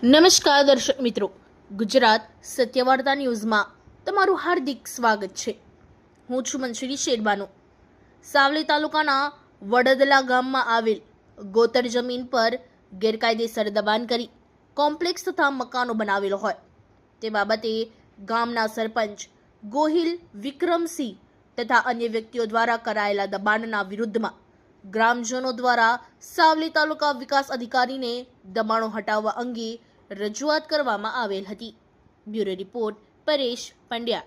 નમસ્કાર દર્શક મિત્રો, ગુજરાત સત્યવાર્તા ન્યૂઝમાં તમારું હાર્દિક સ્વાગત છે। હું છું મંશ્રી શેરબાનો। સાવલી તાલુકાના વડદલા ગામમાં આવેલ ગોતર જમીન પર ગેરકાયદેસર દબાણ કરી કોમ્પ્લેક્સ તથા મકાનો બનાવેલો હોય તે બાબતે ગામના સરપંચ ગોહિલ વિક્રમસિંહ તથા અન્ય વ્યક્તિઓ દ્વારા કરાયેલા દબાણના વિરુદ્ધમાં ગ્રામજનો દ્વારા સાવલી તાલુકા વિકાસ અધિકારીને દબાણો હટાવવા અંગે રજૂઆત કરવામાં આવેલ હતી। Bureau report Paresh Pandya.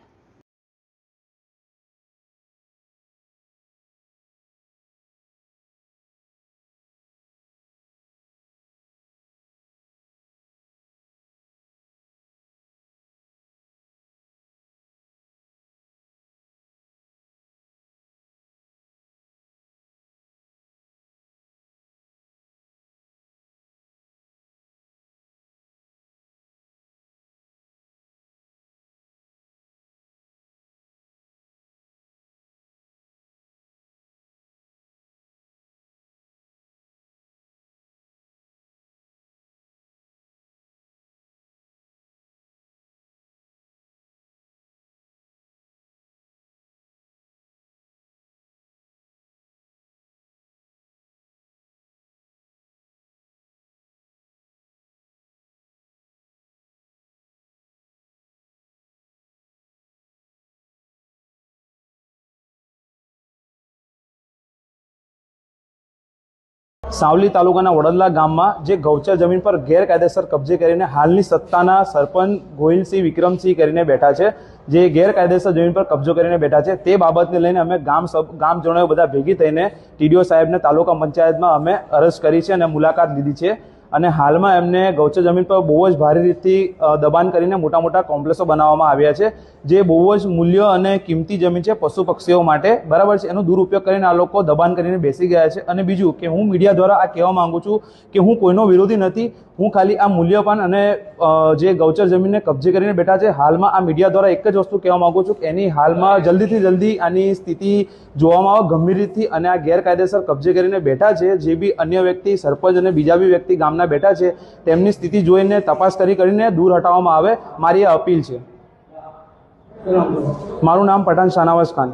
સાવલી તાલુકાના વડદલા ગામમાં જે ગૌચર જમીન પર ગેરકાયદેસર કબજે કરીને હાલની સત્તાના સરપંચ ગોહિલસિંહ વિક્રમસિંહ કરીને બેઠા છે, જે ગેરકાયદેસર જમીન પર કબજો કરીને બેઠા છે તે બાબતને લઈને અમે ગામજનોએ બધા ભેગી થઈને ટીડીઓ સાહેબને તાલુકા પંચાયતમાં અમે અરજ કરી છે અને મુલાકાત લીધી છે। અને હાલમાં એમને ગૌચર જમીન પર બહુ જ ભારે રીતથી દબાણ કરીને મોટા મોટા કોમ્પ્લેક્સો બનાવવામાં આવ્યા છે, જે બહુ જ મૂલ્ય અને કિંમતી જમીન છે પશુ પક્ષીઓ માટે, બરાબર છે। એનો દુરુપયોગ કરીને આ લોકો દબાણ કરીને બેસી ગયા છે। અને બીજું કે હું મીડિયા દ્વારા આ કહેવા માંગુ છું કે હું કોઈનો વિરોધી નથી, હું ખાલી આ મૂલ્યવાન અને જે ગૌચર જમીનને કબજે કરીને બેઠા છે હાલમાં આ મીડિયા દ્વારા એક જ વસ્તુ કહેવા માંગુ છું કે એની હાલમાં જલ્દીથી જલ્દી આની સ્થિતિ જોવામાં આવે ગંભીર રીતથી, અને આ ગેરકાયદેસર કબજે કરીને બેઠા છે જે બી અન્ય વ્યક્તિ સરપંચ અને બીજા બી વ્યક્તિ ગામના બેઠા છે તેમની સ્થિતિ જોઈને તપાસ કરીને દૂર હટાવવામાં આવે, મારી આ અપીલ છે। મારું નામ પઠાણ શાહનવાઝ ખાન।